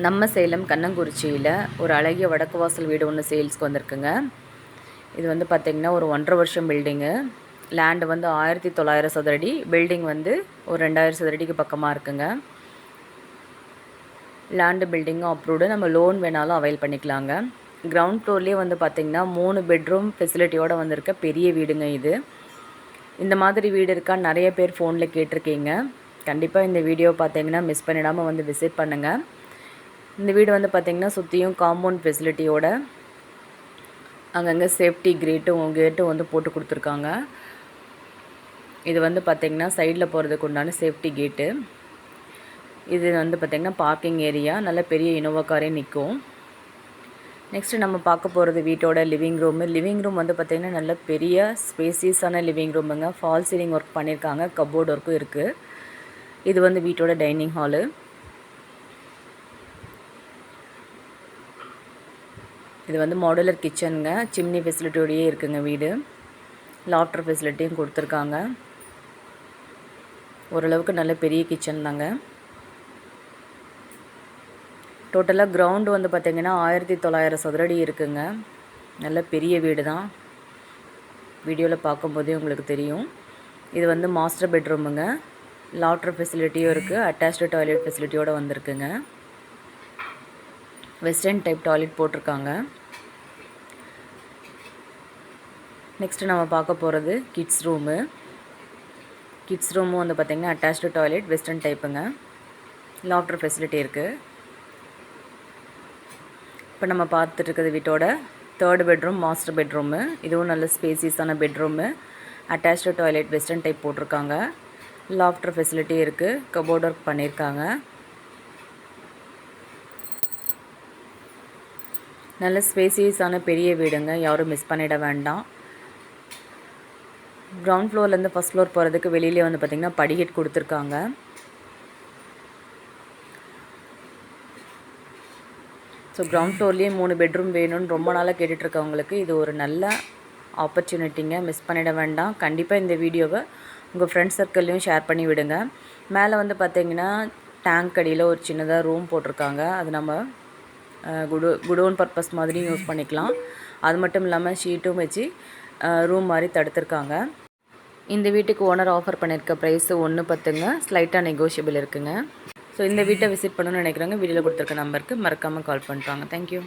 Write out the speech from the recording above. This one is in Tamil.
நம்ம சேலம் கண்ணங்குறிச்சியில் ஒரு அழகிய வடக்கு வாசல் வீடு ஒன்று சேல்ஸ்க்கு வந்திருக்குங்க. இது வந்து பார்த்திங்கன்னா ஒரு 1.5 வருஷம் பில்டிங்கு. லேண்டு வந்து 1900 சதுரடி, பில்டிங் வந்து ஒரு 2000 சதுரடிக்கு பக்கமாக இருக்குங்க. லேண்டு பில்டிங்கும் அப்ரூவ்டு, நம்ம லோன் வேணாலும் அவைல் பண்ணிக்கலாங்க. கிரவுண்ட் ஃப்ளோர்லேயே வந்து பார்த்திங்கன்னா 3 பெட்ரூம் ஃபெசிலிட்டியோடு வந்திருக்க பெரிய வீடுங்க இது. இந்த மாதிரி வீடு இருக்கா நிறைய பேர் ஃபோனில் கேட்டிருக்கீங்க. கண்டிப்பாக இந்த வீடியோ பார்த்திங்கன்னா மிஸ் பண்ணிடாமல் வந்து விசிட் பண்ணுங்கள். இந்த வீடு வந்து பார்த்திங்கன்னா சுற்றியும் காம்பவுண்ட் ஃபெசிலிட்டியோட அங்கங்கே சேஃப்டி கேட்டும் வந்து போட்டு கொடுத்துருக்காங்க. இது வந்து பார்த்திங்கன்னா சைடில் போகிறதுக்கு உண்டான சேஃப்டி கேட்டு. இது வந்து பார்த்திங்கன்னா பார்க்கிங் ஏரியா, நல்ல பெரிய இனோவா காரே நிற்கும். நெக்ஸ்ட்டு நம்ம பார்க்க போகிறது வீட்டோட லிவிங் ரூமு. லிவிங் ரூம் வந்து பார்த்திங்கன்னா நல்ல பெரிய ஸ்பேசியஸான லிவிங் ரூமுங்க. ஃபால் சீலிங் ஒர்க் பண்ணியிருக்காங்க, கப்போர்ட் ஒர்க்கும் இருக்குது. இது வந்து வீட்டோட டைனிங் ஹாலு. இது வந்து மாடுலர் கிச்சனுங்க, சிம்னி ஃபெசிலிட்டியோடையே இருக்குங்க வீடு. லாஃப்டர் ஃபெசிலிட்டியும் கொடுத்துருக்காங்க. ஓரளவுக்கு நல்ல பெரிய கிச்சன் தாங்க. டோட்டலாக கிரவுண்டு வந்து பார்த்திங்கன்னா 1900 சதுரடி இருக்குங்க. நல்ல பெரிய வீடு தான், வீடியோவில் பார்க்கும்போதே உங்களுக்கு தெரியும். இது வந்து மாஸ்டர் பெட்ரூமுங்க. லாஃப்டர் ஃபெசிலிட்டியும் இருக்குது, அட்டாச்டு டாய்லெட் ஃபெசிலிட்டியோடு வந்திருக்குங்க. வெஸ்டர்ன் டைப் டாய்லெட் போட்டிருக்காங்க. நெக்ஸ்ட்டு நம்ம பார்க்க போகிறது கிட்ஸ் ரூமு. கிட்ஸ் ரூமும் வந்து பார்த்திங்கன்னா அட்டாச்டு டாய்லெட், வெஸ்டர்ன் டைப்புங்க. லாஃப்டர் ஃபெசிலிட்டி இருக்குது. இப்போ நம்ம பார்த்துட்ருக்கிறது வீட்டோட 3rd பெட்ரூம், மாஸ்டர் பெட்ரூமு. இதுவும் நல்ல ஸ்பேசியஸான bedroom. Attached toilet, western type போட்டிருக்காங்க. லாஃப்டர் ஃபெசிலிட்டி இருக்குது, கபோர்ட் ஒர்க் பண்ணியிருக்காங்க. நல்ல ஸ்பேசியஸான பெரிய வீடுங்க, யாரும் மிஸ் பண்ணிட வேண்டாம். கிரவுண்ட் ஃப்ளோர்லேருந்து ஃபஸ்ட் ஃப்ளோர் போகிறதுக்கு வெளியிலே வந்து பார்த்திங்கன்னா படிக்கட் கொடுத்துருக்காங்க. ஸோ கிரவுண்ட் ஃப்ளோர்லேயே 3 பெட்ரூம் வேணும்னு ரொம்ப நாளாக கேட்டுட்ருக்கவங்களுக்கு இது ஒரு நல்ல ஆப்பர்ச்சுனிட்டிங்க, மிஸ் பண்ணிட வேண்டாம். கண்டிப்பாக இந்த வீடியோவை உங்கள் ஃப்ரெண்ட்ஸ் சர்க்கிள்லையும் ஷேர் பண்ணி விடுங்க. மேலே வந்து பார்த்திங்கன்னா டேங்க் அடியில் ஒரு சின்னதாக ரூம் போட்டிருக்காங்க. அது நம்ம குடோன் பர்பஸ் மாதிரி யூஸ் பண்ணிக்கலாம். அது மட்டும் இல்லாமல் ஷீட்டும் வச்சு ரூம் மாதிரி தடுத்துருக்காங்க. இந்த வீட்டுக்கு ஓனர் ஆஃபர் பண்ணியிருக்க ப்ரைஸு 1.10ங்க. ஸ்லைட்டாக நெகோஷியபிள் இருக்குங்க. ஸோ இந்த வீட்டை விசிட் பண்ணணும்னு நினைக்கிறவங்க வீடியோவில் கொடுத்துருக்க நம்பருக்கு மறக்காமல் கால் பண்ணிட்டாங்க. தேங்க்யூ.